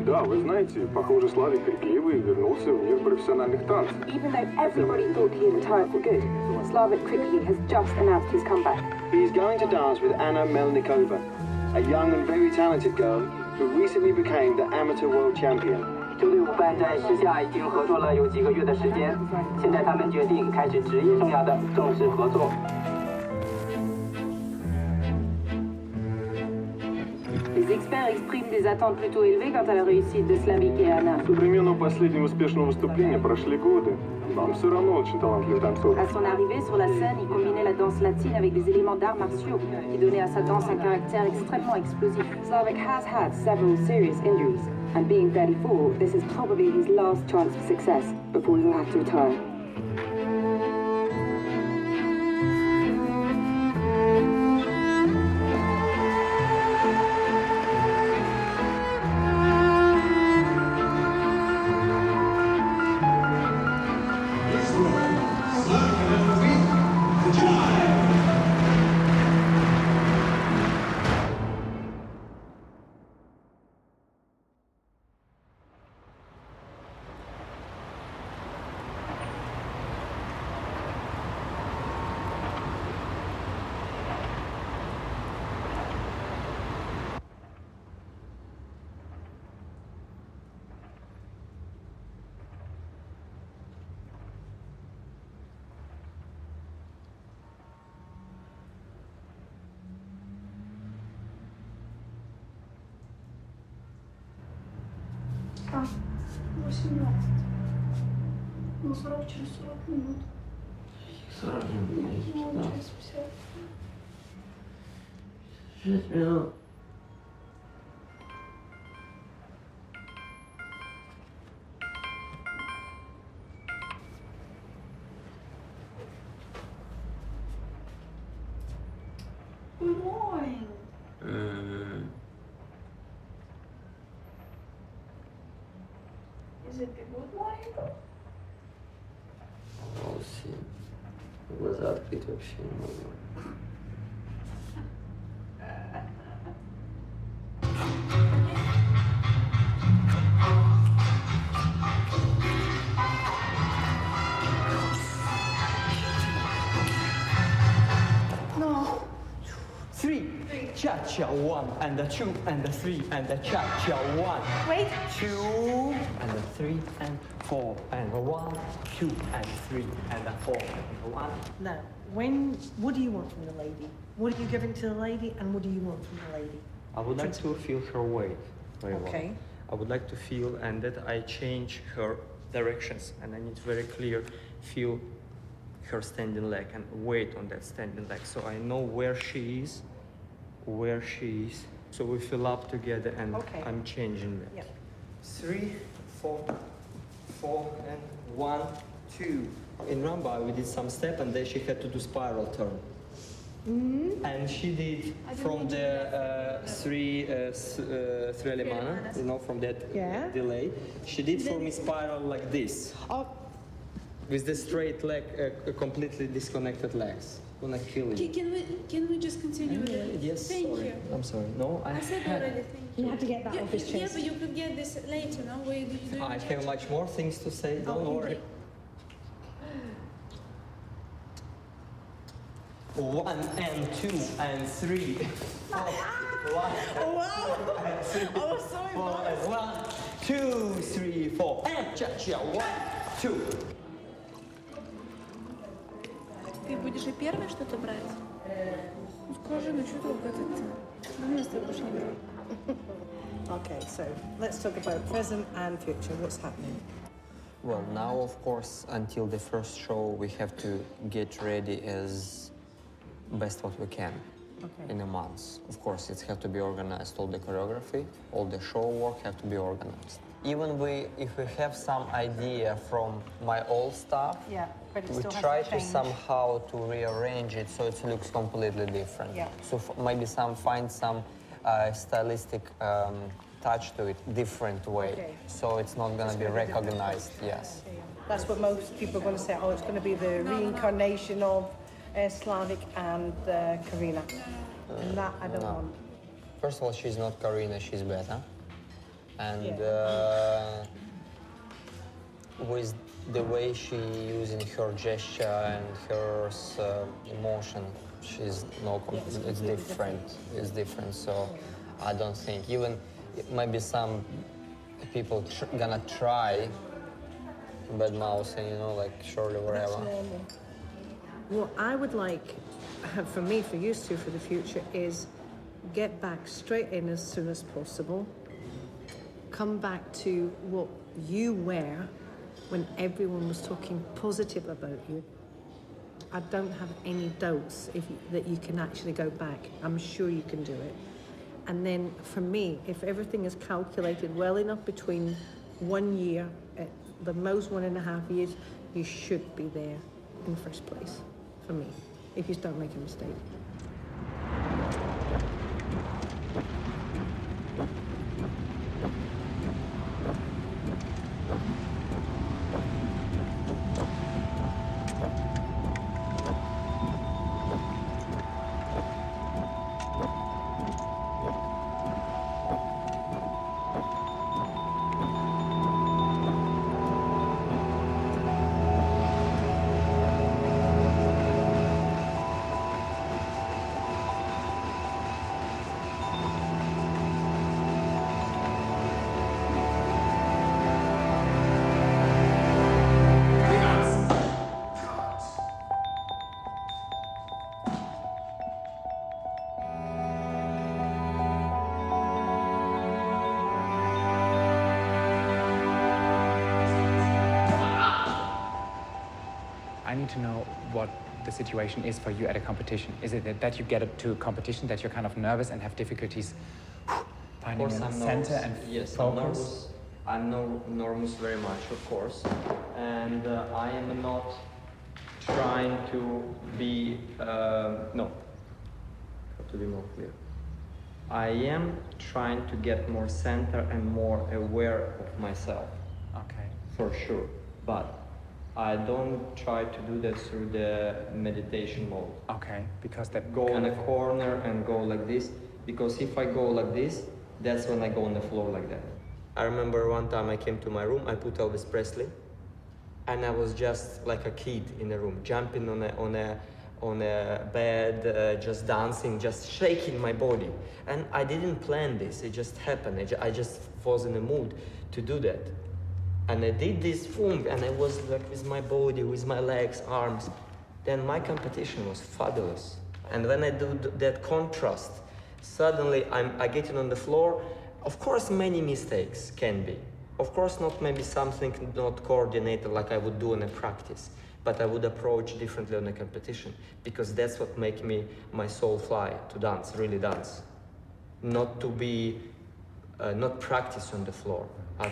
Да, вы знаете, похоже, Славик крикливый вернулся в мир профессиональных танцев. Even though everybody thought he had retired for good, Slavik quickly has just announced his comeback. He's going to dance with Anna Melnikova, a young and very talented girl who recently became the amateur world champion. 这对舞伴在时下已经合作了有几个月的时间，现在他们决定开始职业生涯的正式合作。 Les experts expriment des attentes plutôt élevées quant à la réussite de Slavik et Anna. Со времен последнего успешного выступления прошли годы. Но он все равно очень талантливый танцор. À son arrivée sur la scène, il combinait la danse latine avec des éléments d'arts martiaux qui donnaient à sa danse un caractère extrêmement explosif. Slavik has had several serious injuries, and being 34, this is probably his last chance for success before he'll have to retire. А, 18. Ну, 40 через 40 минут. 40 минут. Ну, через 50. 6 минут. Good morning. Is it the good morning? Волосы. Глаза открыть вообще не могу. No. 3, cha-cha, 1, and the 2, and the 3, and the cha-cha, 1. Wait. 2, and the 3, and 4, and the 1, 2, and 3, and the 4, and the 1. Now, what do you want from the lady? What are you giving to the lady, and what do you want from the lady? I would like to feel her weight very well. Okay. I would like to feel and that I change her directions, and I need very clear feel her standing leg and weight on that standing leg, so I know where she is. So we fill up together, and Okay. I'm changing that. Yep. 3, 4, 4, and 1, 2. In rumba, we did some step, and then she had to do spiral turn. And she did from the three alemana, you know, from that Yeah. delay. She did for me spiral like this, Oh, with the straight leg, completely disconnected legs. Gonna kill you. Can we just continue with it? Yes, Thank sorry. you. I'm sorry. No, I said already, thank you you. have to get that off his Yeah, chest. but you could get this later, no? Where do you do I it? have much more things to say. Don't worry. 1 and 2 and 3. 4, 1 and 3. I was so 4 and 1, 2, 3, 4. And cha-cha. 1, 2. Ты будешь и первый что-то брать? Ну скажи, ну что долго это? Ну, я с тобой больше не беру. Okay, so let's talk about present and future. What's happening? Well, now, of course, until the first show, we have to get ready as best what we can in a month. Of course, it has to be organized. All the choreography, all the show work have to be organized. Even if we have some idea from my old stuff, Yeah, but it we still has try to to change. somehow to rearrange it so it looks completely different. Yeah. So maybe find some stylistic touch to it, different way. Okay. So it's not gonna be gonna be different. recognized. Yes. That's what most people are going to say. Oh, it's going to be the reincarnation of Slavic and Karina. And that I don't no. want. First of all, she's not Karina, she's Beta. And with the way she using her gesture and her emotion, she's it's different. It's different. So I don't think even maybe some people gonna try bad mouse and like surely whatever. What I would like, for me, for you two, for the future, is get back straight in as soon as possible. Come back to what you were when everyone was talking positive about you. I don't have any doubts that you can actually go back. I'm sure you can do it. And then for me, if everything is calculated well enough between 1 year, at the most 1.5 years, you should be there in the first place, for me, if you don't make a mistake. I need to know what the situation is for you at a competition. Is it that you get to a competition that you're kind of nervous and have difficulties finding a center and focus? I'm nervous very much, of course, and I am not trying to be to be more clear. I am trying to get more center and more aware of myself. Okay. For sure, but I don't try to do that through the meditation mode. Okay, because that Go in kind a of corner and go like this, because if I go like this, that's when I go on the floor like that. I remember one time I came to my room, I put Elvis Presley, and I was just like a kid in the room, jumping on a bed, just dancing, just shaking my body. And I didn't plan this, it just happened. I just was in the mood to do that. And I did this boom, and I was like with my body, with my legs, arms. Then my competition was fabulous. And when I do that contrast, suddenly I get on the floor. Of course, many mistakes can be. Of course, not maybe something not coordinated like I would do in a practice, but I would approach differently on a competition, because that's what makes my soul fly, to dance, really dance. Not to be, not practice on the floor.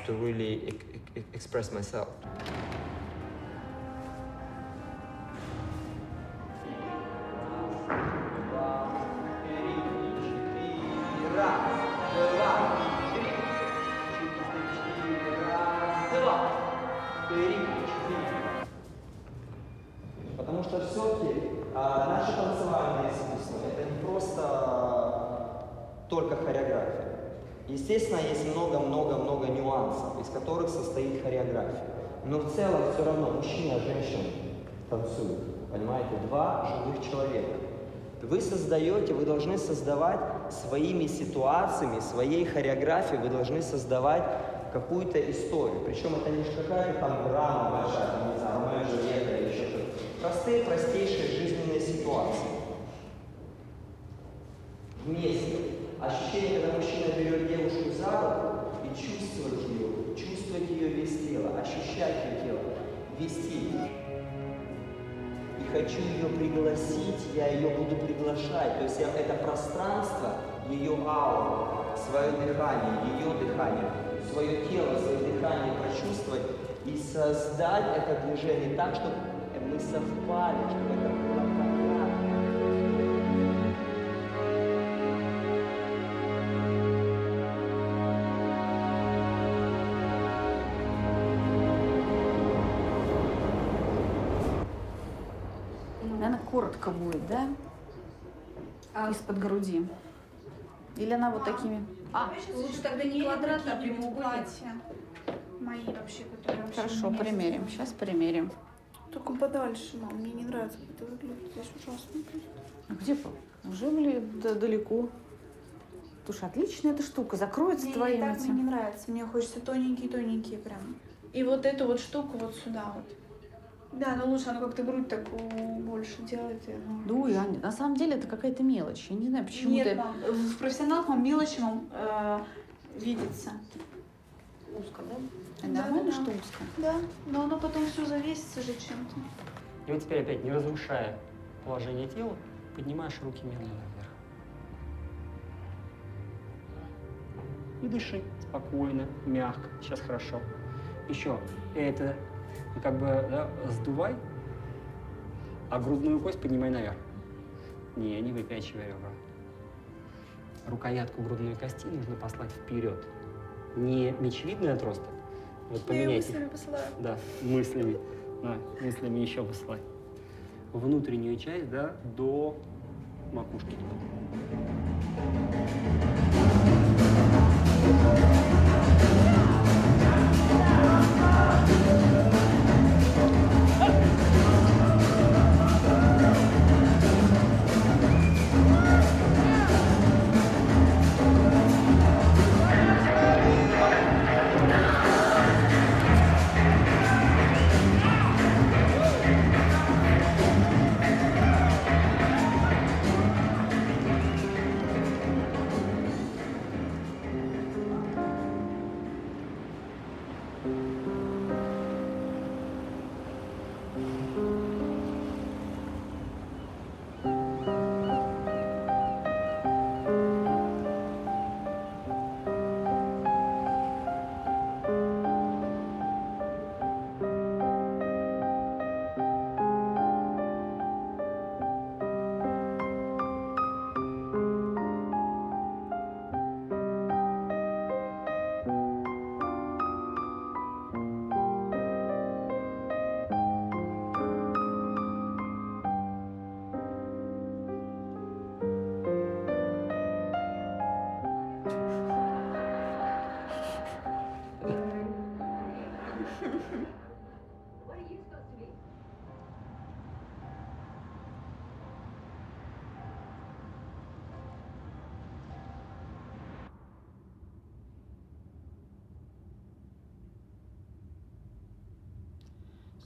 to really express myself. Потому что все-таки наше танцевальное искусство — это не просто только хореография. Естественно, есть много-много-много нюансов, из которых состоит хореография. Но в целом все равно мужчина и женщина танцуют. Понимаете? Два живых человека. Вы создаете, вы должны создавать своими ситуациями, своей хореографией, вы должны создавать какую-то историю. Причем это не какая-то там драма большая, там, не знаю, Ромео и Джульетта или еще что-то. Простые, простейшие жизненные ситуации. Вместе. Ощущение, когда мужчина берет девушку за руку и чувствовать ее весь тело, ощущать ее тело, вести. И хочу ее пригласить, я ее буду приглашать. То есть это пространство, ее ауру, свое дыхание, свое тело, свое дыхание прочувствовать и создать это движение так, чтобы мы совпали, чтобы это было понятно. Наверное, коротко будет, да? Из-под груди. Или она вот такими... Лучше тогда не квадрат, а прямоугольник. Мои вообще, которые вообще Хорошо, не примерим. Сейчас примерим. Только подальше, мам. Мне не нравится, как это выглядит. Здесь ужасно. А где? Уже далеко. Слушай, отличная эта штука. Закроется твоим так мне не этим. нравится. Мне хочется тоненькие-тоненькие прям. И вот эту вот штуку вот сюда вот. Да, но лучше оно как-то грудь такую больше делает. Ну, на самом деле это какая-то мелочь. Я не знаю, почему Нет, ты... мам, в профессионалах мелочи видится. Узко, да? Да, Нормально, да. что узко? Да, но оно потом все завесится же чем-то. И вот теперь опять, не разрушая положение тела, поднимаешь руки медленно вверх. И дыши спокойно, мягко. Сейчас хорошо. Еще. Это как бы, да, сдувай, а грудную кость поднимай наверх. Не выпячивай ребра. Рукоятку грудной кости нужно послать вперед. Не мечевидный отросток. Вот поменяйте. Я мыслями посылаю. Да, мыслями. Да, мыслями еще посылай. Внутреннюю часть, да, до макушки.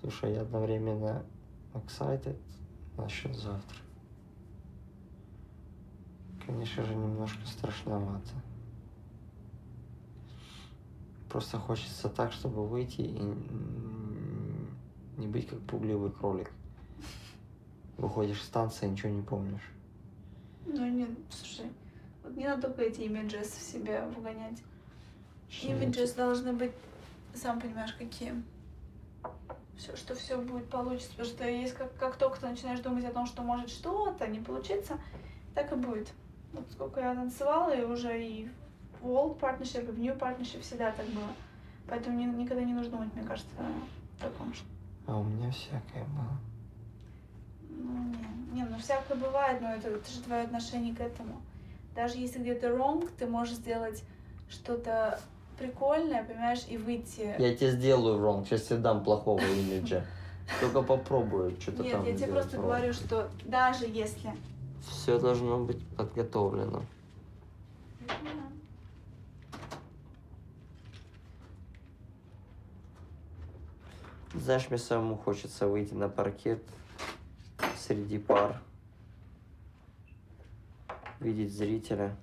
Слушай, я одновременно excited насчет завтра. Конечно же, немножко страшновато. Просто хочется так, чтобы выйти и не быть как пугливый кролик. Выходишь с станции, ничего не помнишь. Ну нет, слушай, вот не надо только эти имиджи в себе вгонять. Images должны быть, сам понимаешь, какие. Что все будет получится, потому что если как только ты начинаешь думать о том, что может что-то не получиться, так и будет. Вот сколько я танцевала, и уже и в old partnership, и в new partnership всегда так было. Поэтому никогда не нужно думать, мне кажется, о таком. А у меня всякое было. Ну всякое бывает, но это же твое отношение к этому. Даже если где-то wrong, ты можешь сделать что-то прикольное, понимаешь, и выйти. Я тебе сделаю wrong, сейчас тебе дам плохого имиджа. Только попробую что-то там. Нет, я тебе просто говорю, что даже если... Все должно быть подготовлено. Знаешь, мне самому хочется выйти на паркет среди пар, видеть зрителя,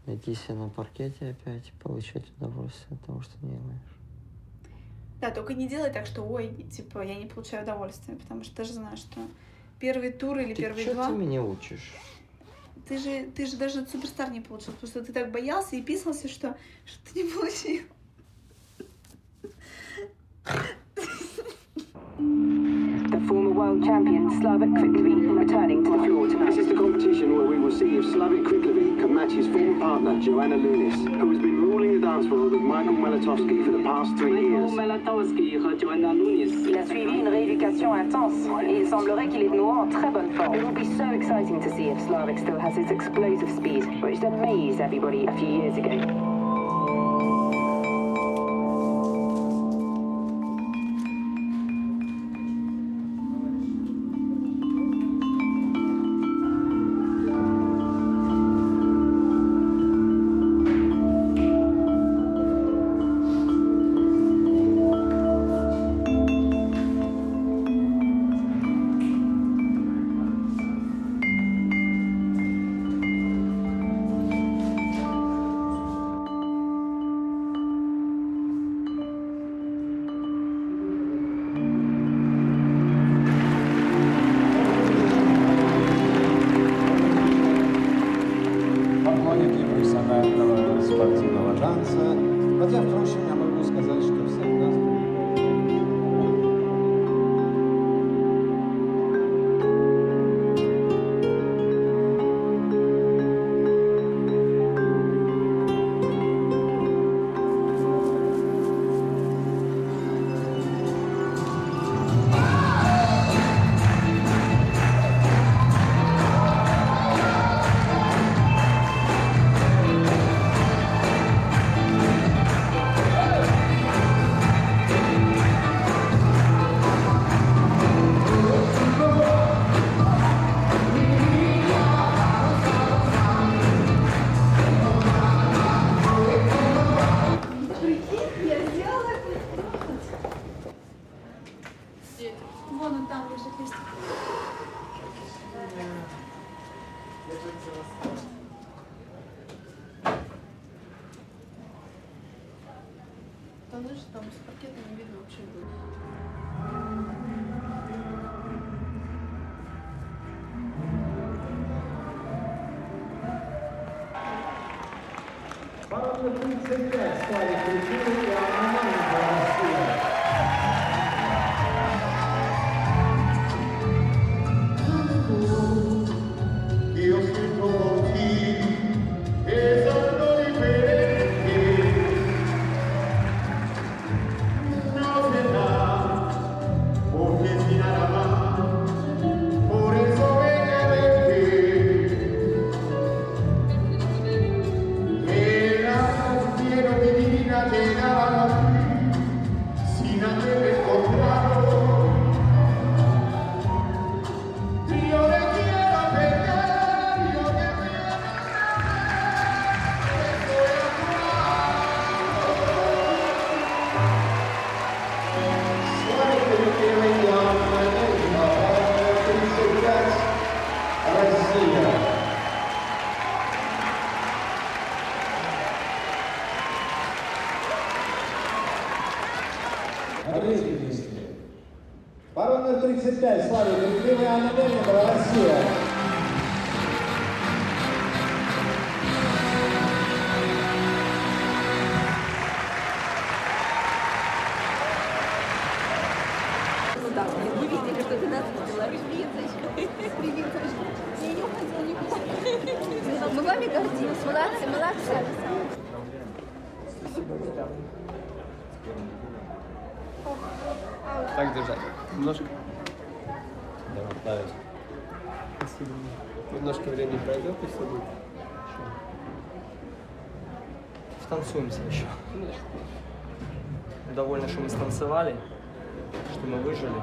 найти себя на паркете опять и получать удовольствие от того, что делаешь. Да, только не делай так, что ой, типа, я не получаю удовольствия, потому что ты же знаешь, что первый тур или первые два... Ты меня учишь? Ты же даже суперстар не получил, потому что ты так боялся и писался, что ты не получил. The former world champion Slavik returning to the floor tonight. This is the competition where we will see if Slavik can match his former partner Joanna Lunis, who has been ruling the dance floor with Michael Melitowski for the past 3 years. Il a suivi une rééducation intense et il semblerait qu'il est de nouveau en très bonne forme. It will be so exciting to see if Slavik still has his explosive speed, which amazed everybody a few years ago. спортивного танца. Хотя, впрочем, я могу сказать, что всех нас... Вон он там лежит листик. Там лежит, там с пакетом не видно вообще. Бallroom 35 Slavik선수의 Россия. Io sento molti e sono differenti, no será porque si nada más, por eso ven a verte, que la quiero mi vida llegar sin haber encontrado. Io le quiero perder, io te quiero Бallroom 35 Slavik선su의 Россия. Так держать. Немножко. Давай, плавить. Спасибо. Немножко времени пройдет, и все будет. Станцуемся еще. Довольно, что мы станцевали, что мы выжили.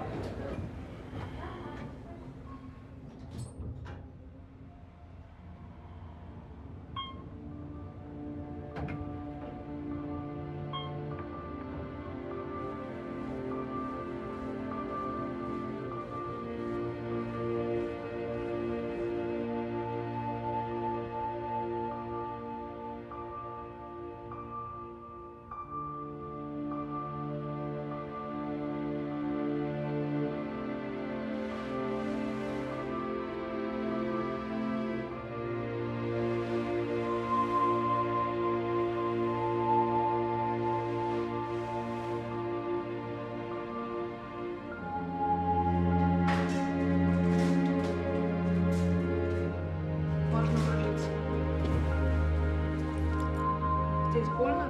Здесь больно?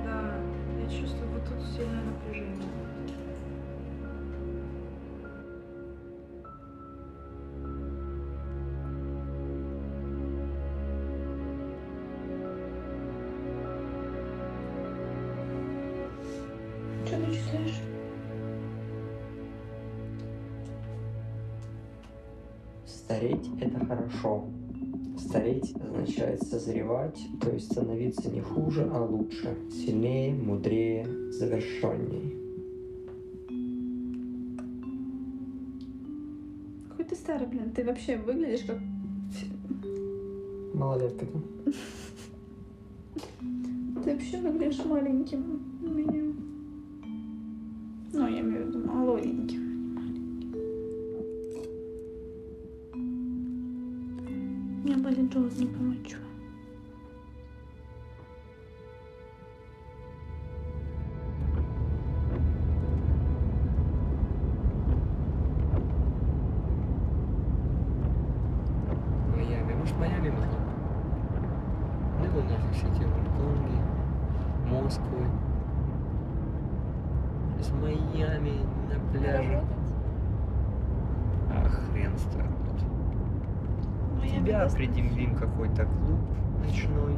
Да, я чувствую вот тут сильное напряжение. Что ты чувствуешь? Стареть – это хорошо. Стареть означает созревать, то есть становиться не хуже, а лучше, сильнее, мудрее, завершенней. Какой ты старый, блин. Ты вообще выглядишь как... Малолетка, да? Ты вообще выглядишь маленьким у меня. Ну, я имею в виду молоденьким. У меня болит живот, не пойму, чего. Майами. Может, Майами могло? Не было нафиг все эти Гонконги, Москвы. Из Майами на пляже. А хрен с тобой. Тебя придемлим какой-то клуб ночной.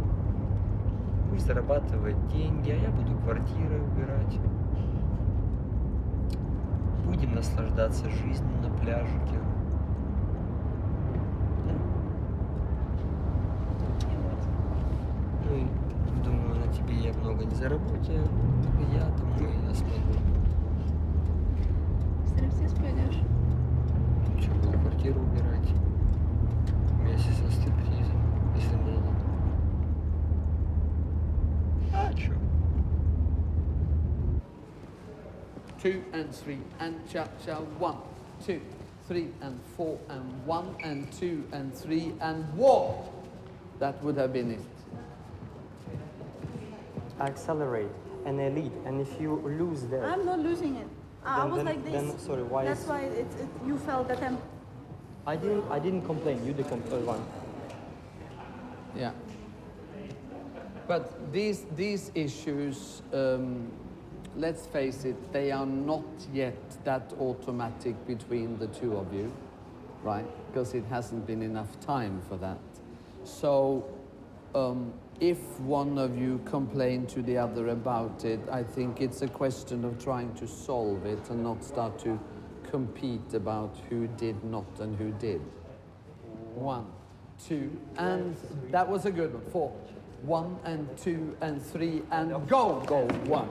Будешь зарабатывать деньги, а я буду квартиры убирать. Будем наслаждаться жизнью на пляжике. Да? Ну и думаю, на тебе я много не заработаю. Я думаю, я смогу. Стриптиз пойдешь? Что, буду квартиру убирать? Вместе со стриптизом, если надо. А чё? 2 and 3 and cha cha 1, 2, 3 and 4 and 1 and 2 and 3 and walk. That would have been it. Accelerate and elite, and if you lose there. I'm not losing it. I was then, like this. Then, sorry, why? That's why you felt that I'm... I didn't complain. You the one. Yeah. But these issues, let's face it, they are not yet that automatic between the two of you, right? Because it hasn't been enough time for that. So if one of you complain to the other about it, I think it's a question of trying to solve it and not start to compete about who did not and who did. 1, 2, and that was a good one. 4, 1 and 2 and 3 and go, 1.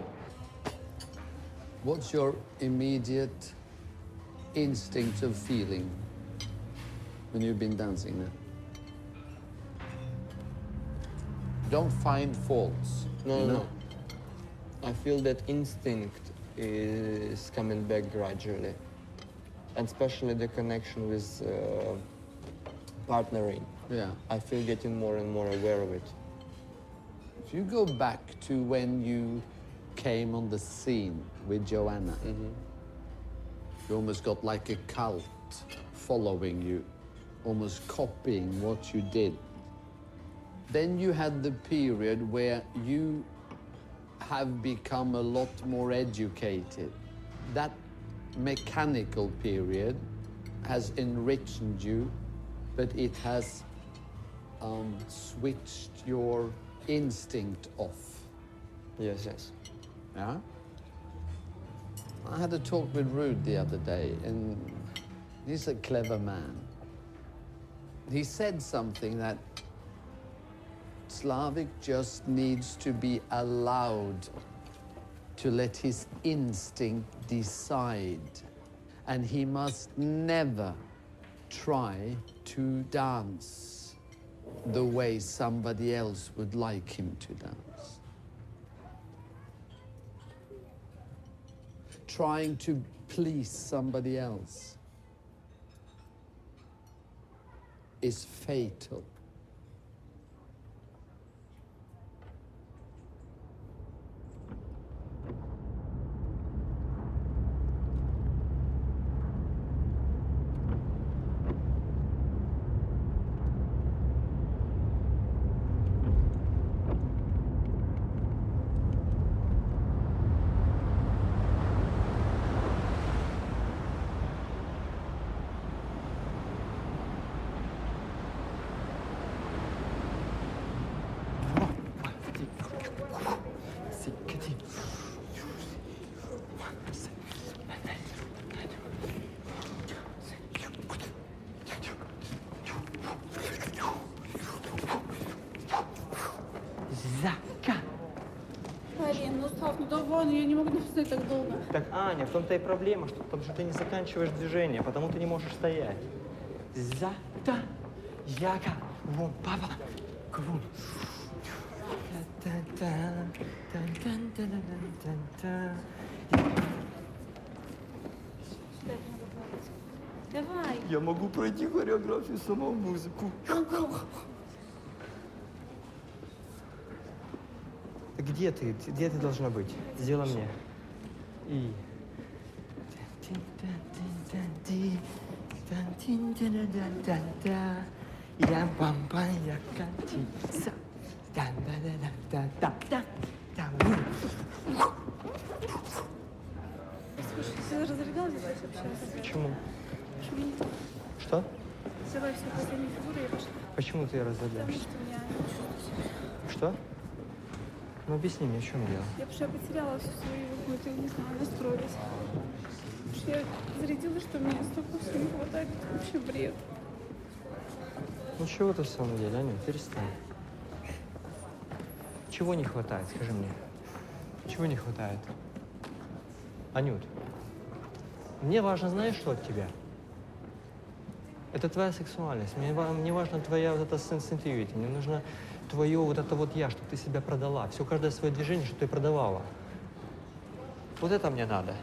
What's your immediate instinct of feeling when you've been dancing now? Don't find faults. No. I feel that instinct is coming back gradually. And especially the connection with partnering. Yeah. I feel getting more and more aware of it. If you go back to when you came on the scene with Joanna, you almost got like a cult following you, almost copying what you did. Then you had the period where you have become a lot more educated. That mechanical period has enriched you, but it has switched your instinct off. Yes, yes. Yeah? I had a talk with Ruud the other day, and he's a clever man. He said something that Slavik just needs to be allowed to let his instinct decide. And he must never try to dance the way somebody else would like him to dance. Trying to please somebody else is fatal. Арин, ну Слав, ну давай, я не могу стоять так долго. Так, Аня, в том-то и проблема, что, потому что ты не заканчиваешь движение, потому ты не можешь стоять. За-та, яка, вон, папа, квун. Давай. Я могу пройти хореографию, саму музыку. Где ты? Где ты должна быть? Сделай мне. И... Я бамба, я катица. Слушай, ты разрядилась здесь вообще? Почему? Почему? Что? Взяла все последние фигуры и пошла. Почему ты Потому разрядаешься? что я не чувствую себя. Что? Ну объясни мне, в чем дело? Я вообще потеряла всю свою какую-то, не знаю, настроилась. Потому что я зарядилась, что мне столько всего не хватает. Это вообще бред. Ну чего ты в самом деле, Аню, перестань. Чего не хватает, скажи мне? Чего не хватает? Анют, мне важно, знаешь, что от тебя? Это твоя сексуальность. Мне важна твоя вот эта sensitivity. Мне нужно твое вот это вот я, чтобы ты себя продала. Все, каждое свое движение, что ты продавала. Вот это мне надо.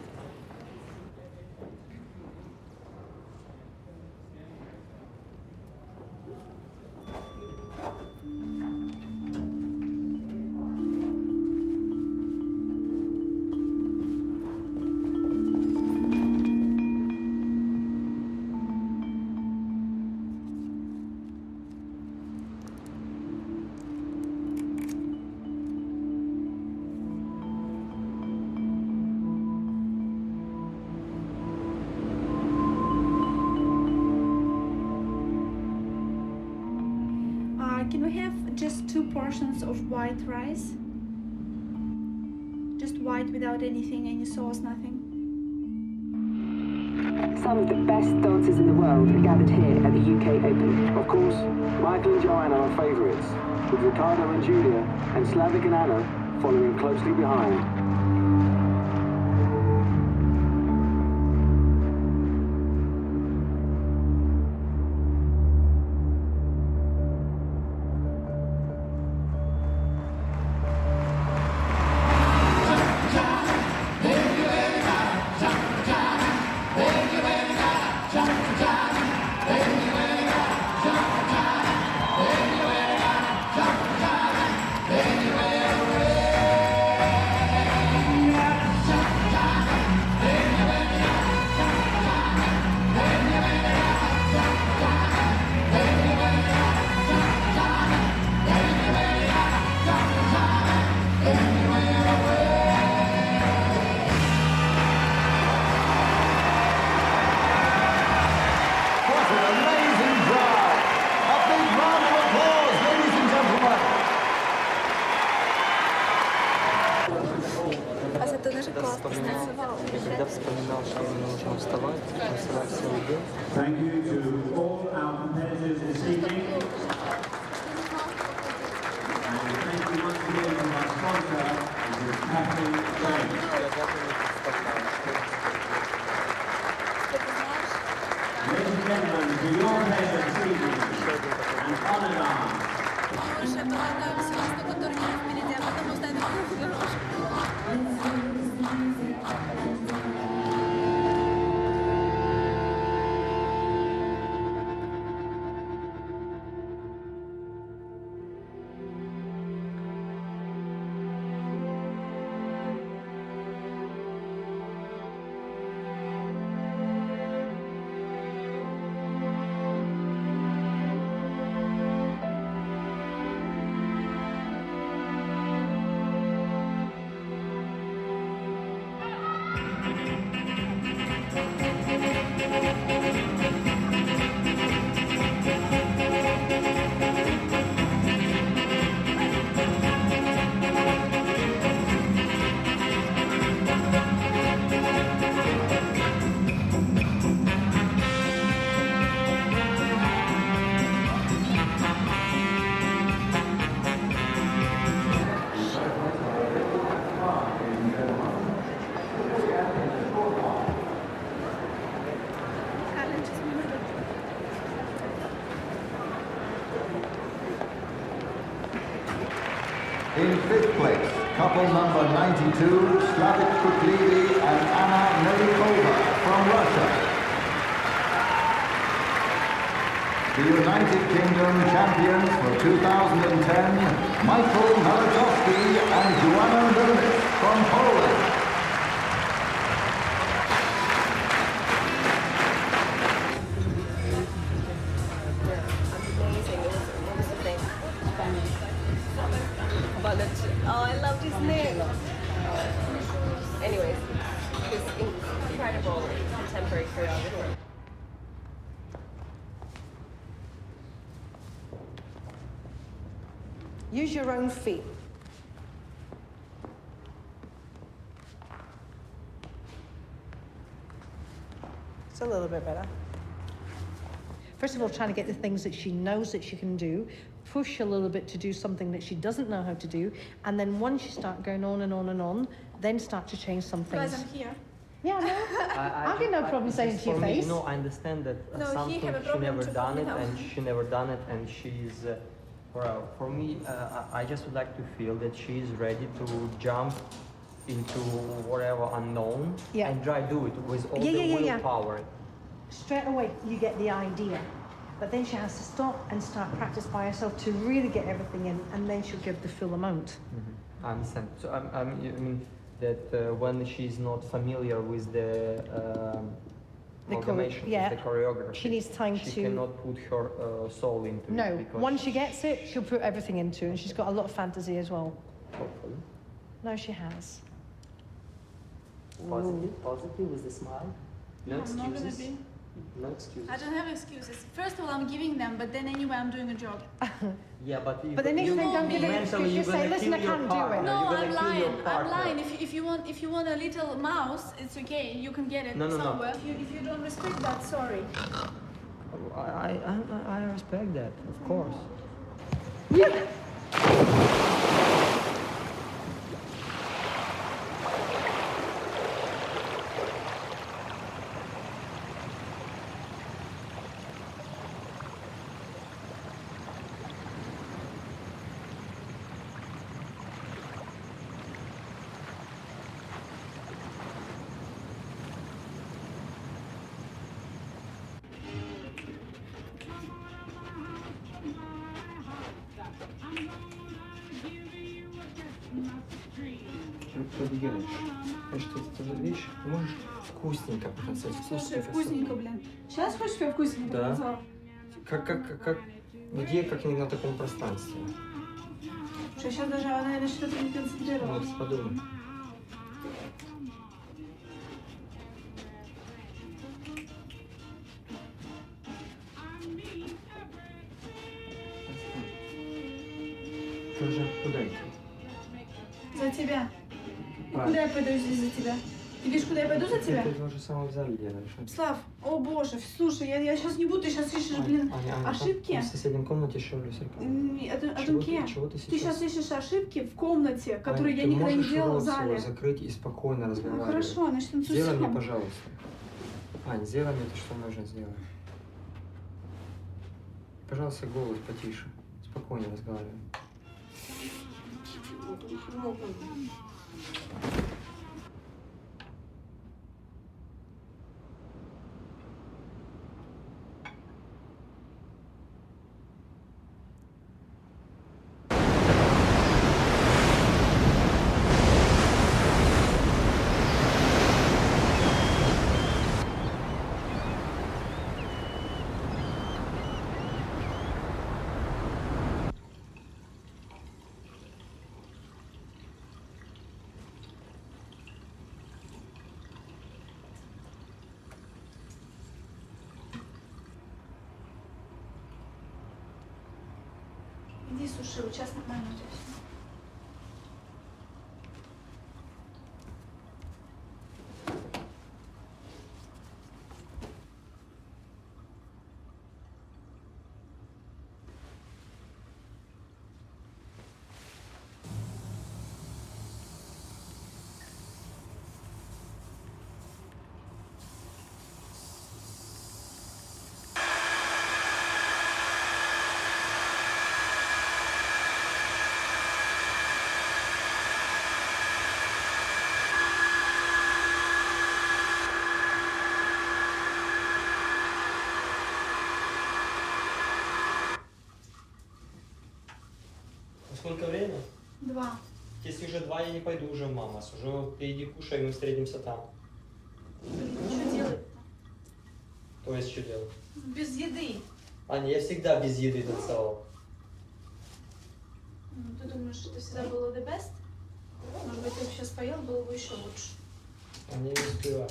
Can we have just 2 portions of white rice? Just white without anything, any sauce, nothing. Some of the best dancers in the world are gathered here at the UK Open. Of course, Michael and Joanna are favourites, with Ricardo and Julia and Slavik and Anna following closely behind. In fifth place, couple number 92, Slavik선수의 and Anna Nelikova from Russia. The United Kingdom champions for 2010, Michael Malachowski and Joanna Lunis from Poland. Oh, I loved his name. Anyways, this incredible contemporary choreographer. Use your own feet. It's a little bit better. First of all, trying to get the things that she knows that she can do, push a little bit to do something that she doesn't know how to do, and then once you start going on and on and on, then start to change some things. Guys, I'm here. Yeah, no, I have no problem saying it to your face. I understand that No, something he have a she problem never to done it, fuck it and up. she never done it, and she's. Well, for me, I just would like to feel that she's ready to jump into whatever unknown and try to do it with all the willpower. Straight away, you get the idea. But then she has to stop and start practice by herself to really get everything in, and then she'll give the full amount. I understand. So I mean that when she's not familiar with the amalgamation, with the choreography, she needs time she to. cannot put her soul into No, it. Because once she gets it, she'll put everything into it, and she's got a lot of fantasy as well. Hopefully. No, she has. Positive with a smile. No I'm not gonna excuses. be. No excuses. I don't have excuses. First of all, I'm giving them, but then anyway, I'm doing a job. Yeah, but But the next thing, don't give an excuse. Just say, listen, I can't do it. No, I'm lying. I'm lying. If you want a little mouse, it's okay. You can get it somewhere. If you don't respect that, sorry. I respect that, of course. Что ты делаешь? Что ты вещь? Можешь вкусненько потанцевать. Слушай, вкусненько, блин. Сейчас хочешь, чтобы я вкусненько Да. танцевала? Где, как не на таком пространстве? Что сейчас даже она начнет не концентрироваться. Вот, подумай. Тоже куда идти? За тебя. И Правильно. куда я пойду здесь за тебя? Ты видишь, куда я пойду за тебя? Ты то же самое в зале делаешь. Слав, о боже, слушай, я сейчас не буду, ты сейчас ищешь, блин, ошибки. В соседней комнате еще люсерка. Чего ты Ты сейчас ищешь ошибки в комнате, которые я никогда не делала в зале. Ты можешь рот свой закрыть и спокойно Ну разговаривать. хорошо, значит, танцуй Сделай мне, сам. пожалуйста. Ань, сделай мне то, что нужно сделать. Пожалуйста, голос потише. Спокойно разговаривай. Хорошо, сейчас нормально здесь. Сколько время? 2. Если уже 2, я не пойду уже в Мамас. Уже ты иди кушай, мы встретимся там. Что делать-то? То есть что делать? Без еды. Аня, я всегда без еды танцевал. Ну, ты думаешь, что это всегда было the best? Может быть, ты бы сейчас поел, было бы еще лучше. Аня, не успеваю.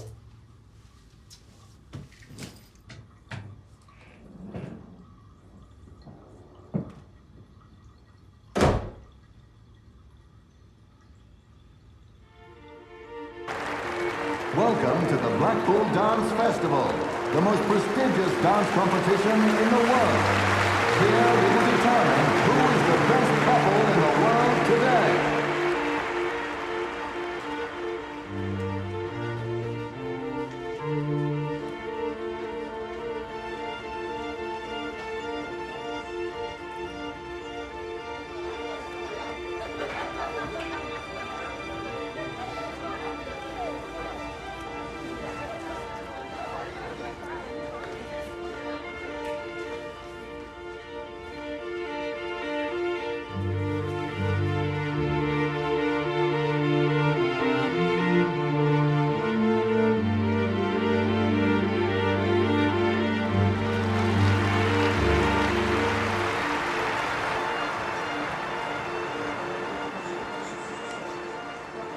Welcome to the Blackpool Dance Festival, the most prestigious dance competition in the world. Here we will determine who is the best couple in the world today.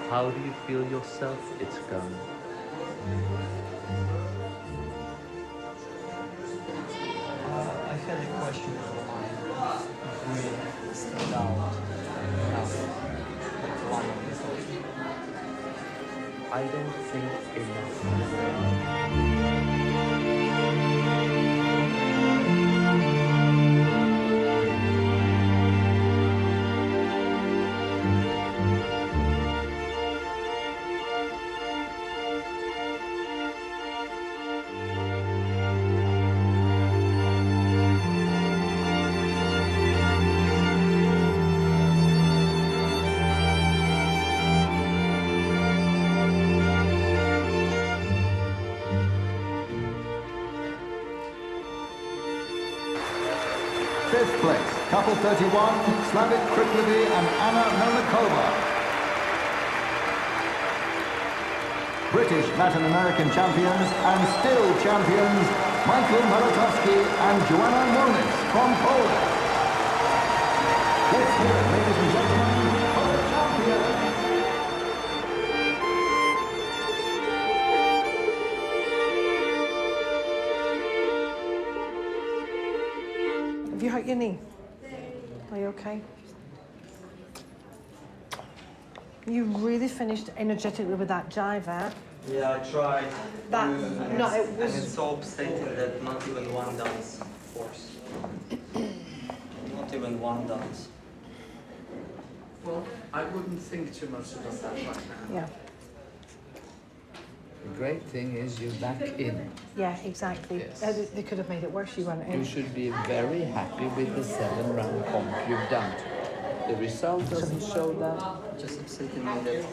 How do you feel yourself it's going? I had a question for my brain stand out enough. One of these things. I don't think enough. Fifth place, couple 31, Slavik Kriklevi and Anna Melnikova. British Latin American champions and still champions, Michael Malachowski and Joanna Moniz from Poland. Let's hear it, ladies and gentlemen, for the champions. Have you hurt your knee? Are you okay? You really finished energetically with that jive, eh? Yeah, I tried. That, no, it was... And it's so upsetting that not even one dance force. Not even one dance. Well, I wouldn't think too much about that right now. Yeah. The great thing is you're back in. Yeah, exactly. Yes. They could have made it worse, you weren't in. You should be very happy with the 7-round comp you've done. The result doesn't show that. Just upsetting me that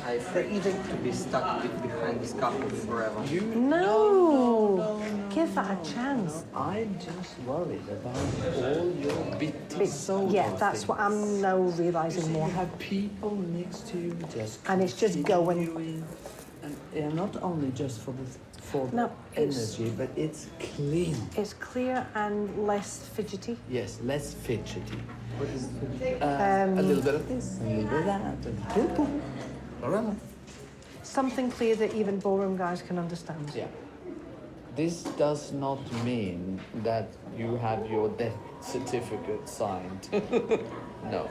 I prefer to be stuck behind this couple forever. No! Give that a chance. I'm just worried about all your bitty soul. Yeah, that's what I'm now realising more. You have people next to you just and it's just going. And yeah, not only just for the No, energy, but it's clean. It's clear and less fidgety. Yes, less fidgety. What is a little bit of this, a little bit of that, and boom, boom. All right. Something clear that even ballroom guys can understand. Yeah. This does not mean that you have your death certificate signed. No.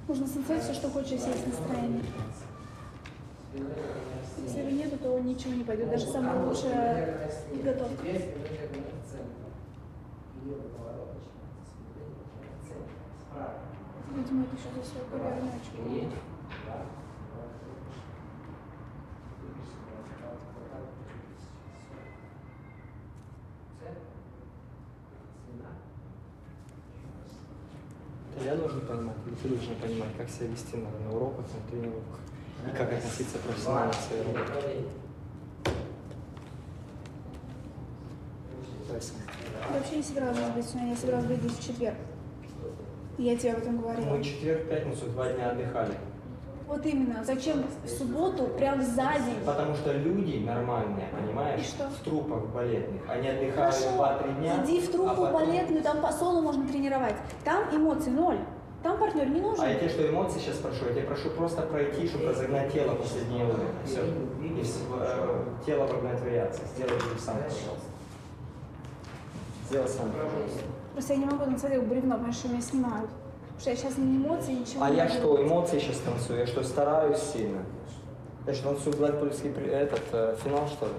Можно создать все, что хочешь, если есть настроение. Если его нету, то ничего не пойдет. Даже самая лучшая подготовка. Видимо, это еще за свою карьерную очку. Я должен понимать, или ты должен понимать, как себя вести на уроках, на тренировках, и как относиться профессионально к своей работе. Я вообще не собиралась быть сегодня, я собиралась быть здесь в четверг. Я тебе об этом говорила. Мы четверг, пятницу 2 дня отдыхали. Вот именно. Зачем в субботу, прям за день? Потому что люди нормальные, понимаешь, в труппах балетных, они отдыхают 2-3 дня. Иди в труппу балетную, там по соло можно тренировать. Там эмоций ноль. Там партнер не нужен. А я тебе что, эмоции сейчас прошу? Я тебя прошу просто пройти, чтобы разогнать тело после дня отдыха. Все. И тело прогнать вариации. Сделай это сам, пожалуйста. Сделай сам, пожалуйста. Просто я не могу танцевать как бревно, потому что меня снимают. Потому что я сейчас не эмоции, ничего А не я могу. что, эмоции сейчас танцую? Я что, стараюсь сильно? Я что, танцую Блэкпульский финал, что ли?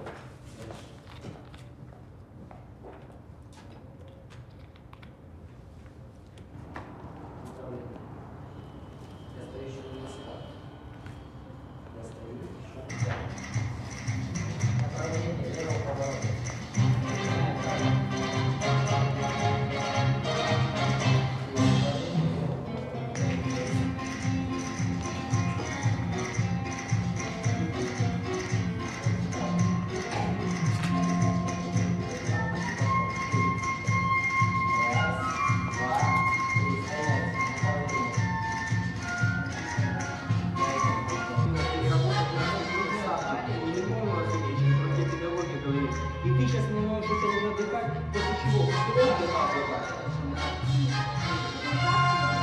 И ты сейчас не можешь это не отдыхать, после чего? Ты отдыхать.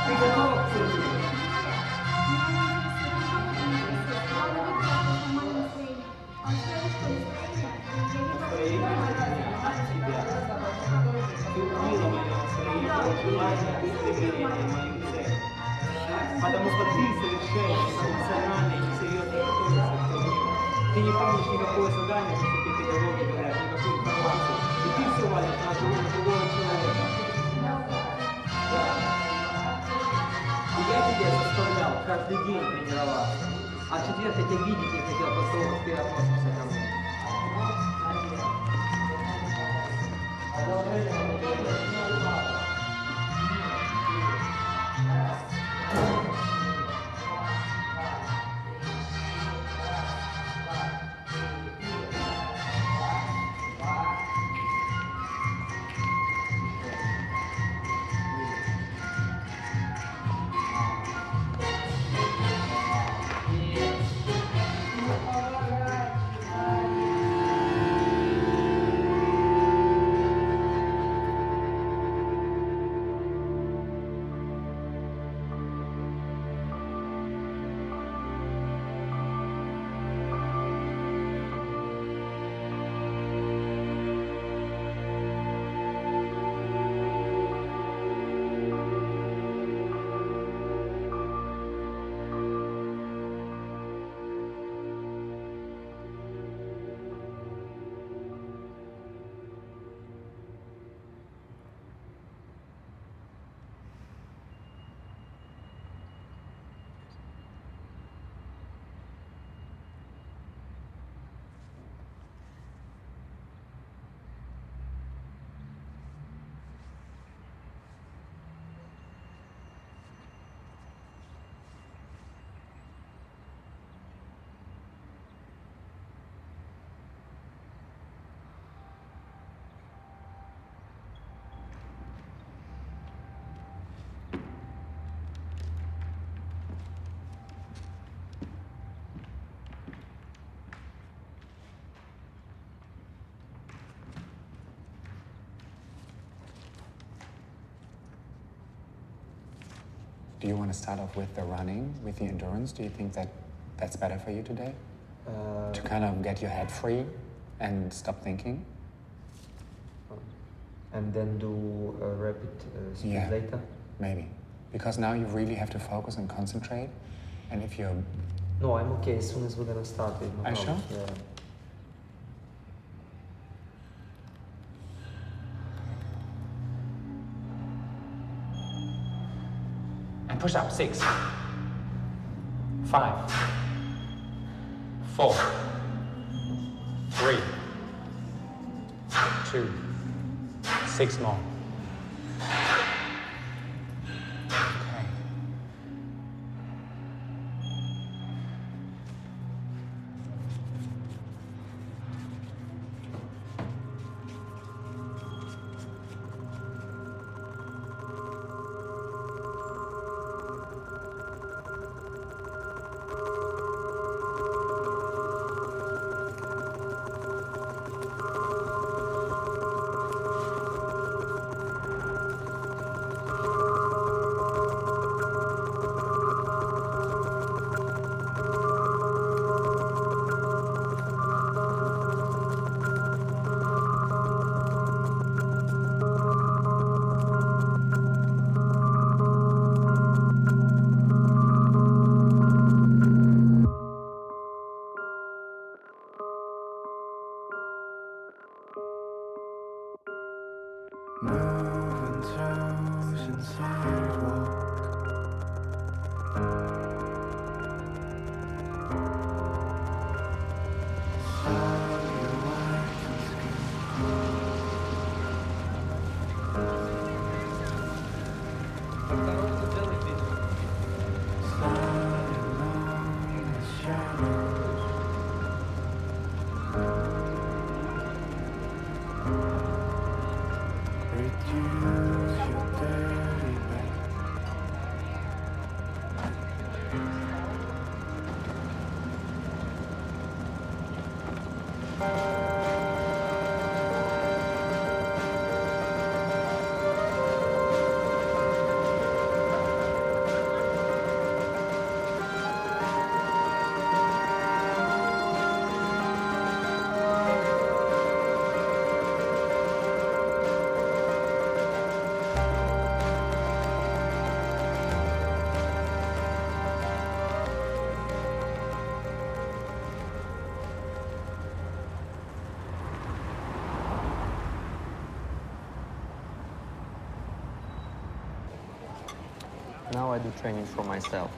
Ты готова к этому? Ты убила мое настроение, желание устремления мою цель. Потому что ты совершенно эмоциональный и несерьезный готовишься. Ты не помнишь никакое задание, что ты педагоги говорят, никакую информацию. И ты все валишь на другого человека. И я тебя заставлял каждый день тренироваться. А в четверг я тебя видеть не хотел, после того, как ты относишься ко мне. Do you want to start off with the running, with the endurance? Do you think that that's better for you today? To kind of get your head free and stop thinking? And then do a rapid speed later? Maybe. Because now you really have to focus and concentrate. And if you're... No, I'm okay as soon as we're gonna start it. No Are you sure? Yeah. And push up. 6, 5, 4, 3, 2, 6 more. Okay. Moving toes and sidewalk. Now I do training for myself.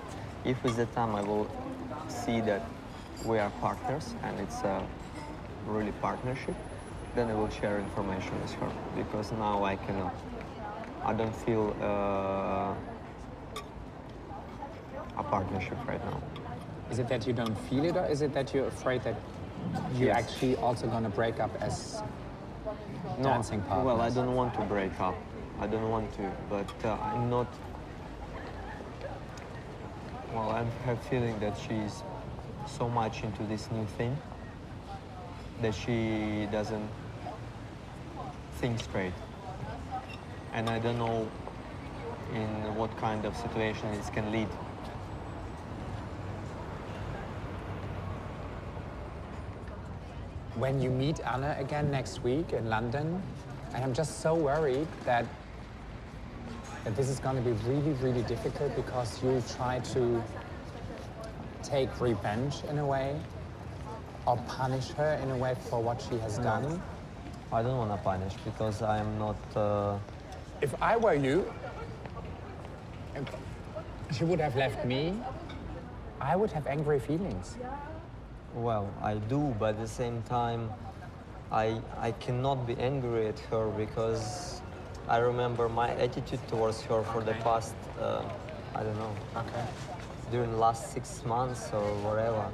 If with the time I will see that we are partners and it's a really partnership, then I will share information with her. Because now I cannot. I don't feel a partnership right now. Is it that you don't feel it, or is it that you're afraid that you're Yes. actually also going to break up as dancing partners? Well, I don't want to break up. I don't want to, but I'm not... Well, I have a feeling that she's so much into this new thing that she doesn't think straight. And I don't know in what kind of situation it can lead. When you meet Anna again next week in London, I am just so worried that this is going to be really, really difficult because you try to take revenge in a way or punish her in a way for what she has done. I don't want to punish because I am not... If I were you, she would have left me, I would have angry feelings. Well, I do, but at the same time, I cannot be angry at her because I remember my attitude towards her for the past, I don't know, during the last 6 months or whatever.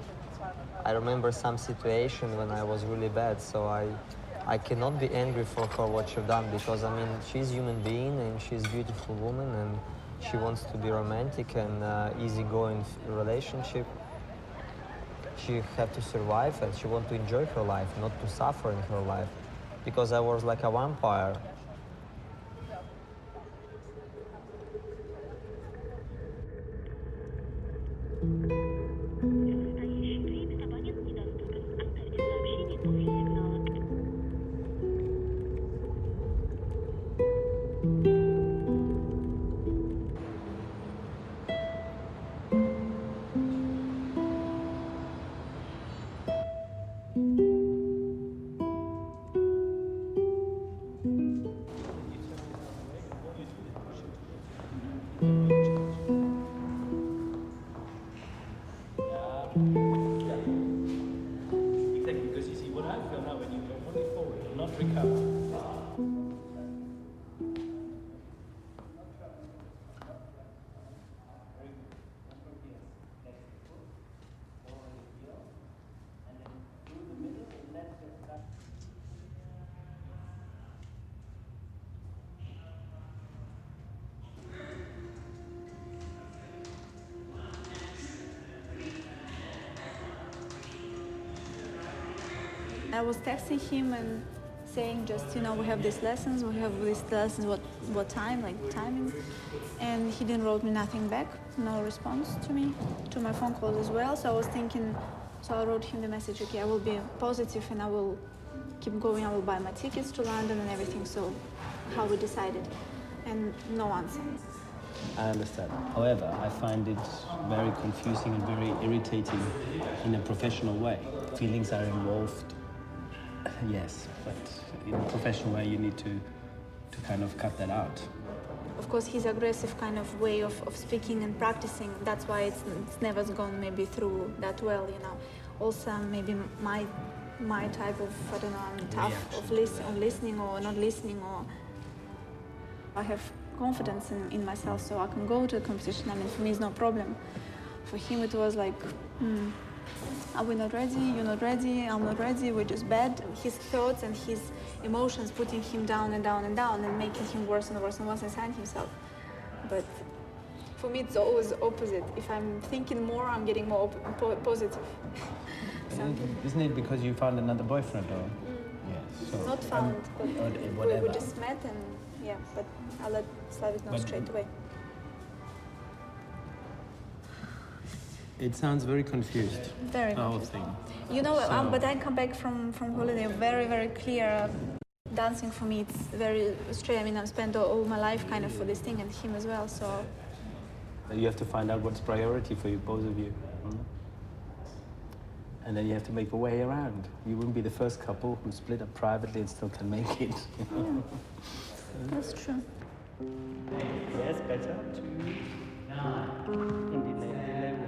I remember some situation when I was really bad, so I cannot be angry for her what she's done because, I mean, she's a human being and she's a beautiful woman and she wants to be romantic and easygoing relationship. She had to survive and she wants to enjoy her life, not to suffer in her life. Because I was like a vampire. Exactly, because you see, what I feel now when you go only forward and not recover. I was texting him and saying just, you know, we have these lessons, what time, like timing. And he didn't wrote me nothing back, no response to me, to my phone calls as well. So I was thinking, so I wrote him the message, okay, I will be positive and I will keep going, I will buy my tickets to London and everything, so how we decided. And no answer. I understand. However, I find it very confusing and very irritating in a professional way. Feelings are involved, yes, but in a professional way you need to kind of cut that out. Of course, his aggressive kind of way of speaking and practicing, that's why it's never gone maybe through that well, you know. Also, maybe my type of, I don't know, I'm tough of listening or not listening, or I have confidence in myself, so I can go to a competition. I mean, for me, it's no problem. For him, it was like, are we not ready? You're not ready. I'm not ready. We're just bad. His thoughts and his emotions putting him down and down and down and making him worse and worse and worse inside himself. But for me, it's always opposite. If I'm thinking more, I'm getting more positive. Isn't it because you found another boyfriend, or? Yeah, so, not found, but whatever. we just met and yeah, but I'll let Slavik know straight away. It sounds very confused. Very the whole confused. thing. You know, but I come back from holiday very, very clear. Dancing for me, it's very straight. I mean, I've spent all my life kind of for this thing and him as well, so. You have to find out what's priority for you, both of you. And then you have to make a way around. You wouldn't be the first couple who split up privately and still can make it. Yeah. That's true. Yes, better. 2, 9. In the level.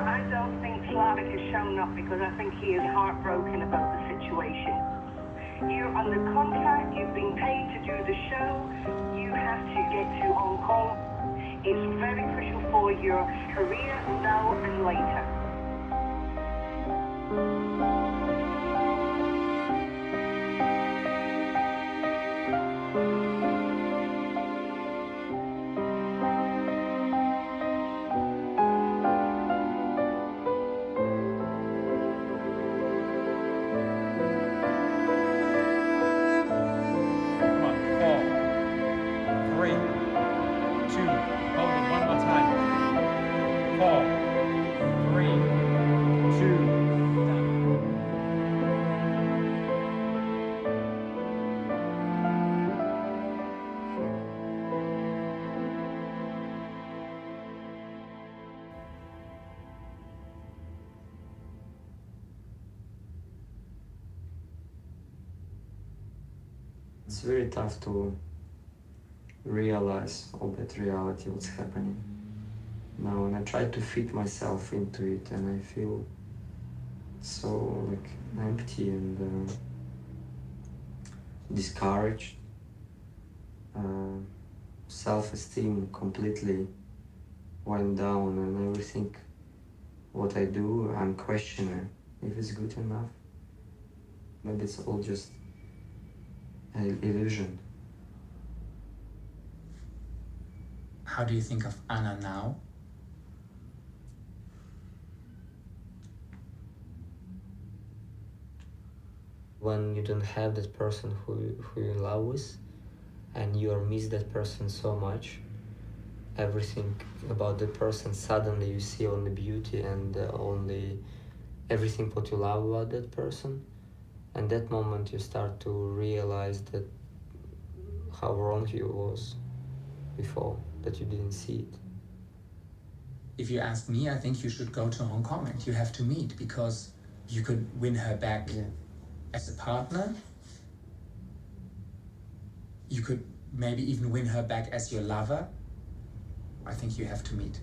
I don't think Slavik has shown up because I think he is heartbroken about the situation. You're under contract, you've been paid to do the show, you have to get to Hong Kong. It's very crucial for your career now and later. It's very tough to realize all that reality, what's happening now, and I try to fit myself into it, and I feel so like empty and discouraged. Self-esteem completely went down, and everything what I do, I'm questioning if it's good enough. Maybe it's all just an illusion. How do you think of Anna now? When you don't have that person who you love with, and you miss that person so much, everything about the person. Suddenly you see only beauty and only everything what you love about that person. And that moment you start to realize that how wrong you was before, that you didn't see it. If you ask me, I think you should go to Hong Kong and you have to meet, because you could win her back as a partner. You could maybe even win her back as your lover. I think you have to meet.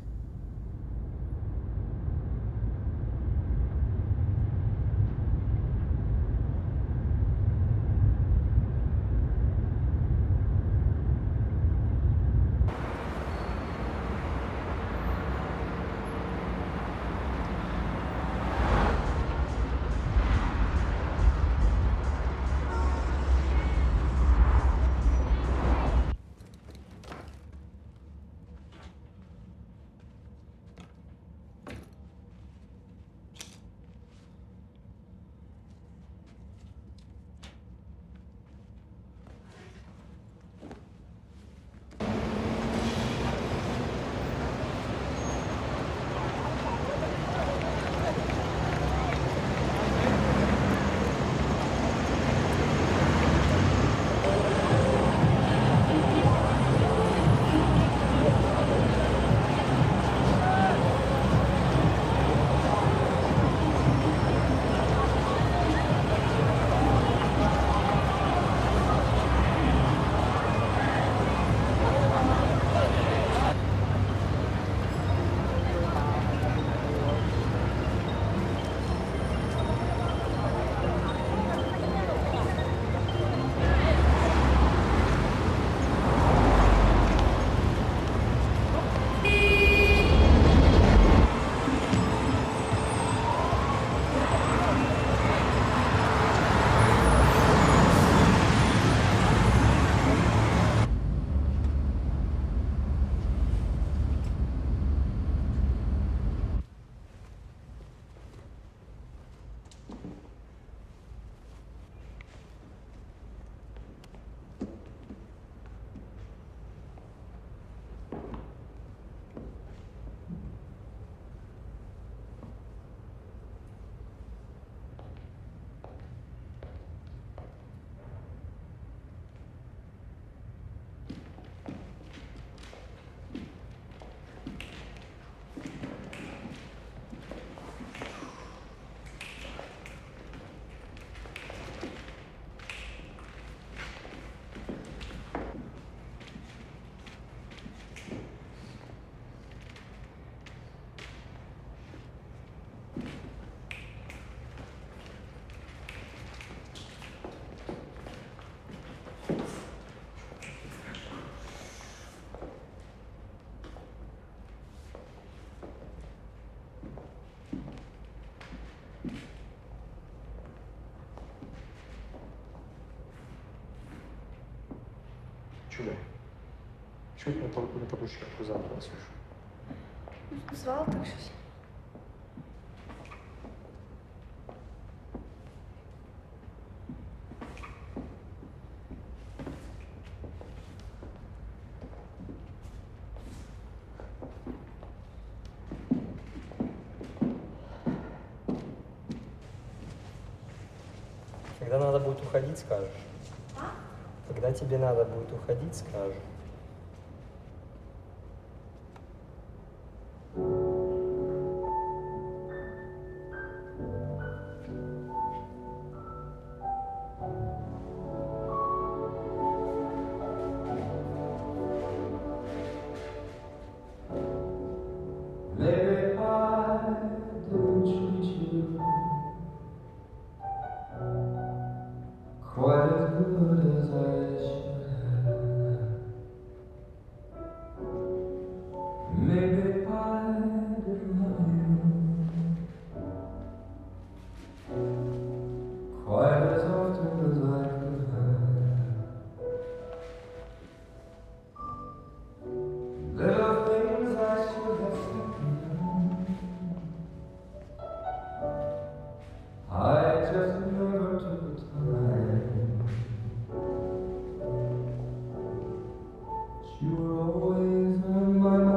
Чего? Чего ты на подушечку забросишь? Звал так сейчас. Когда надо будет уходить, скажешь. Когда тебе надо будет уходить, скажешь. Maybe I didn't treat you quite as good as I should have. Maybe I didn't love you quite as often as I could have. Little things I should have said. I just never took the time. You were always on my mind.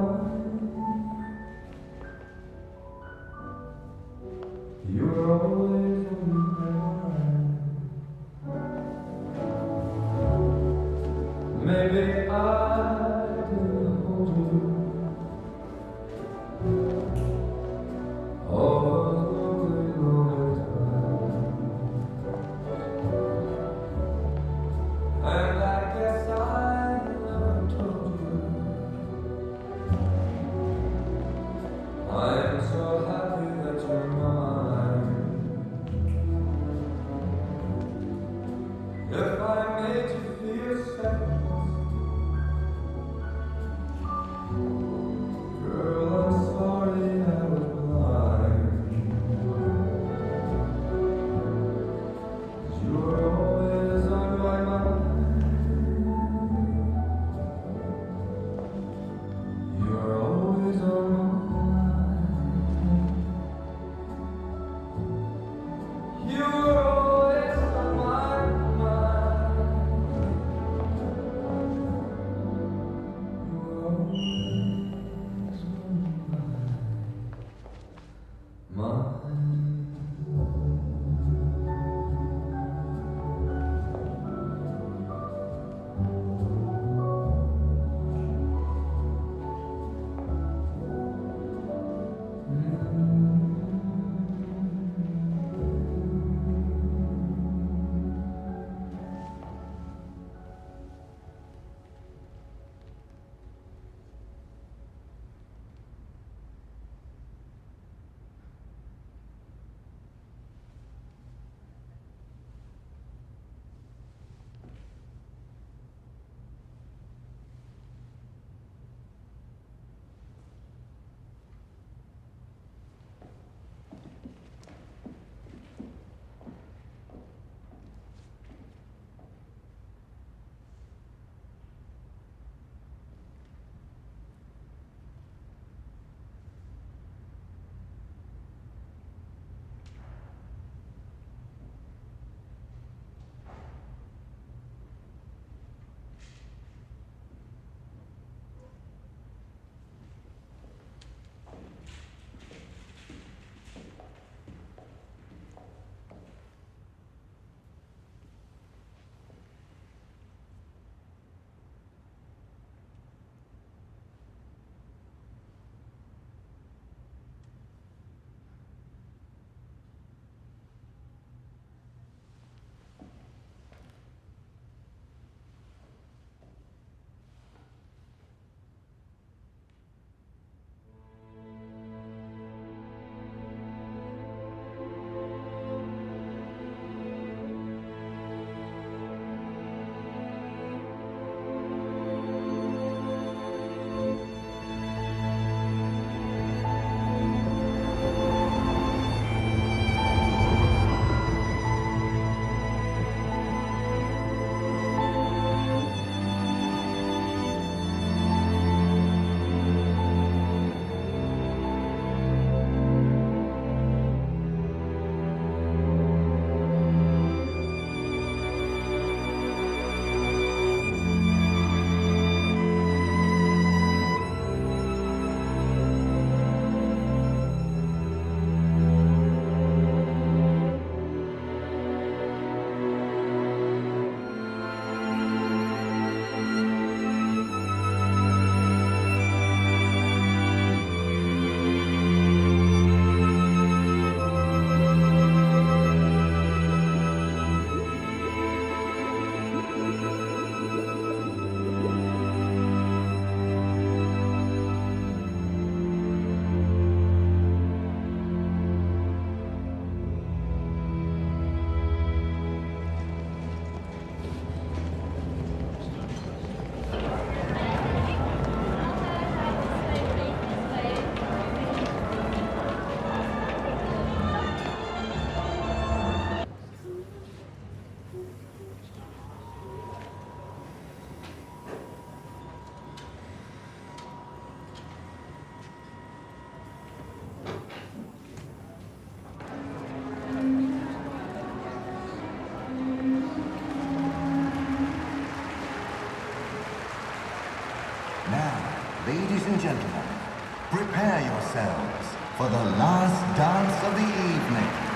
Ladies and gentlemen, prepare yourselves for the last dance of the evening.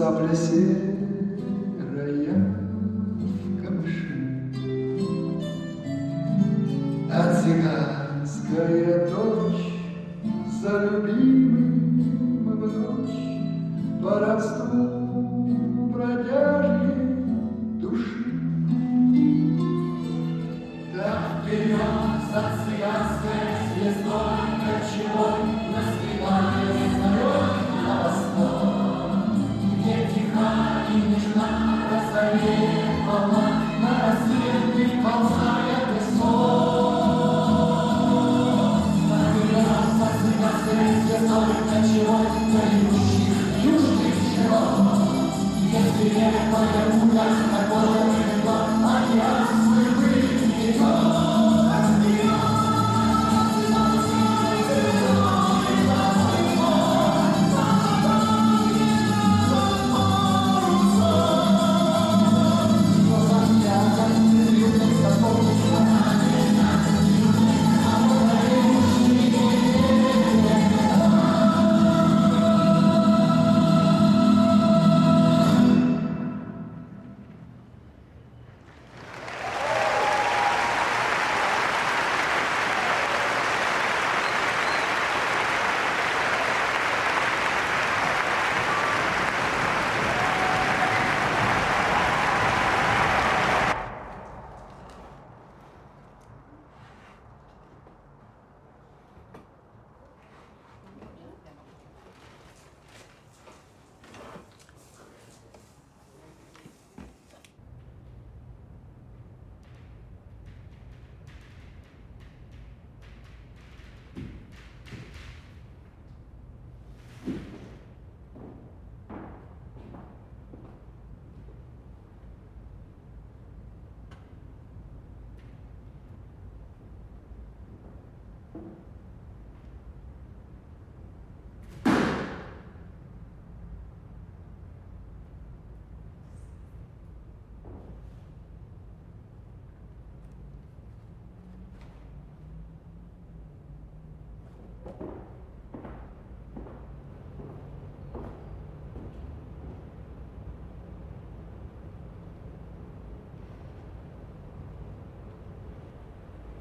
сопля серая в камыши, а цыганская дочь за любимым в ночь по родству бродяжьей души. Так вперед за цыганской звездой кочевой на свидание вперед на восток, где тиха и нежна розовеет волна на рассвет приползая песок. Так вперед за цыганской звездой кочевой на идущих южных широт, где свирепая пуля такое легла, океан свой пыль идет.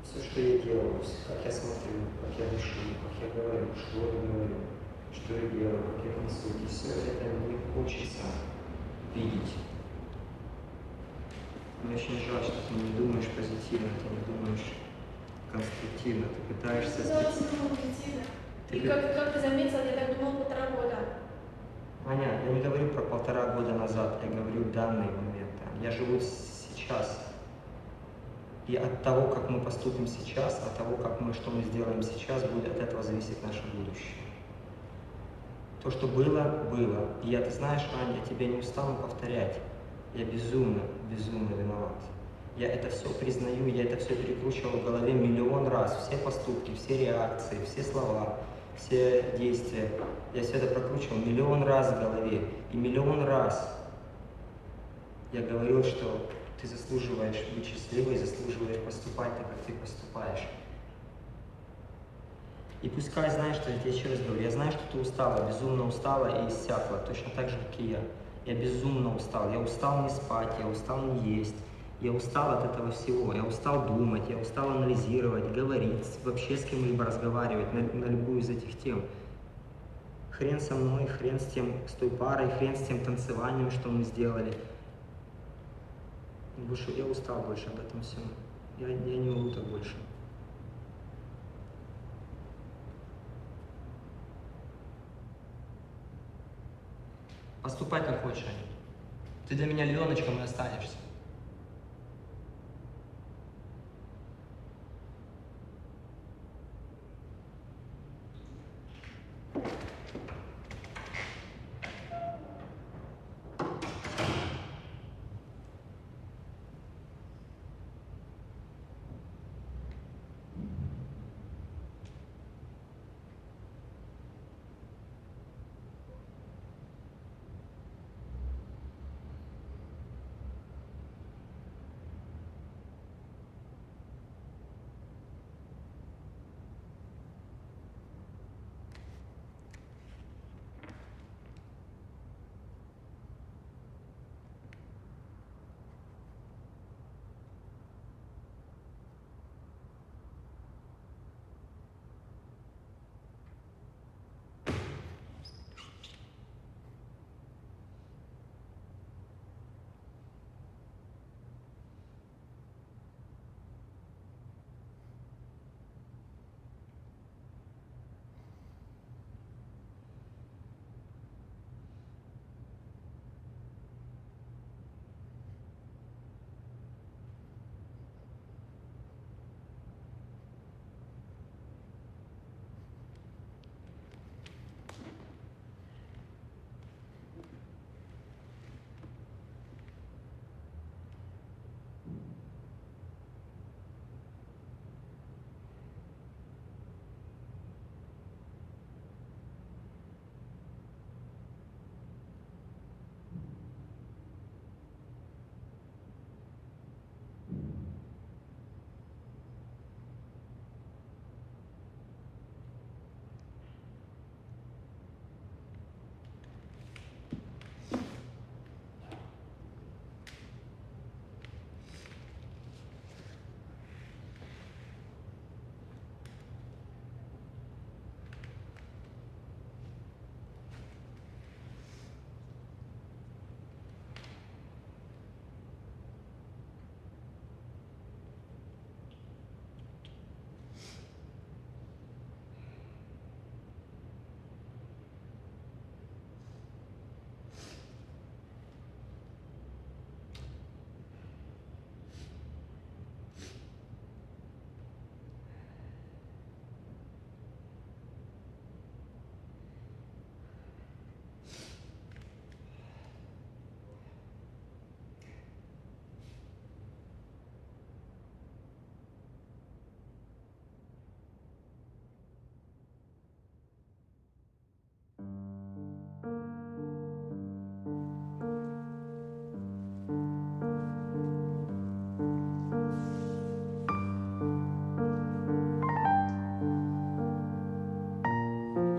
Все, что я делаю, как я смотрю, как я дышу, как я говорю, что я делаю, как я танцую, все это мне хочется видеть. Мне очень жаль, что ты не думаешь позитивно, ты не думаешь конструктивно, ты пытаешься... И как ты заметил, я так думал 1,5 года. Понятно, я не говорю про 1,5 года назад, я говорю данный момент. Я живу сейчас. И от того, как мы поступим сейчас, от того, что мы сделаем сейчас, будет от этого зависеть наше будущее. То, что было, было. И я, ты знаешь, Аня, я тебя не устану повторять. Я безумно, безумно виноват. Я это все признаю, я это все перекручивал в голове миллион раз. Все поступки, все реакции, все слова, все действия. Я все это прокручивал миллион раз в голове. И миллион раз я говорил, что ты заслуживаешь быть счастливой, заслуживаешь поступать так, как ты поступаешь. И пускай, знаешь, что я тебе еще раз говорю, я знаю, что ты устала, безумно устала и иссякла, точно так же, как и я. Я безумно устал, я устал не спать, я устал не есть, я устал от этого всего, я устал думать, я устал анализировать, говорить, вообще с кем-либо разговаривать на любую из этих тем. Хрен со мной, хрен с той парой, хрен с тем танцеванием, что мы сделали. Я устал больше об этом всем. Я не могу так больше. Поступай как хочешь, Аня. Ты для меня львеночком и останешься.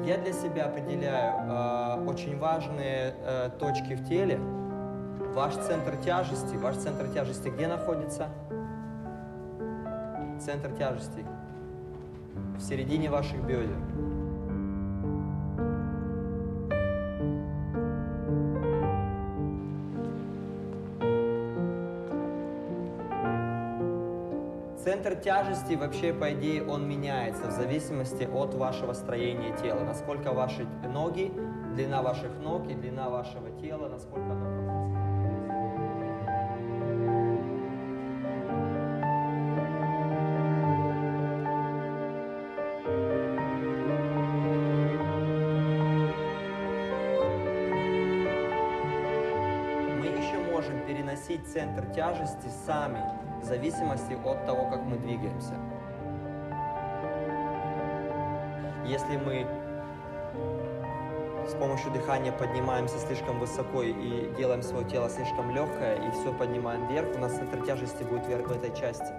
Я для себя определяю очень важные точки в теле. Ваш центр тяжести где находится? Центр тяжести в середине ваших бедер. Центр тяжести вообще, по идее, он меняется в зависимости от вашего строения тела. Насколько ваши ноги, длина ваших ног и длина вашего тела, насколько оно Мы еще можем переносить центр тяжести сами, в зависимости от того, как мы двигаемся. Если мы с помощью дыхания поднимаемся слишком высоко и делаем свое тело слишком легкое, и все поднимаем вверх, у нас центр тяжести будет вверх в этой части.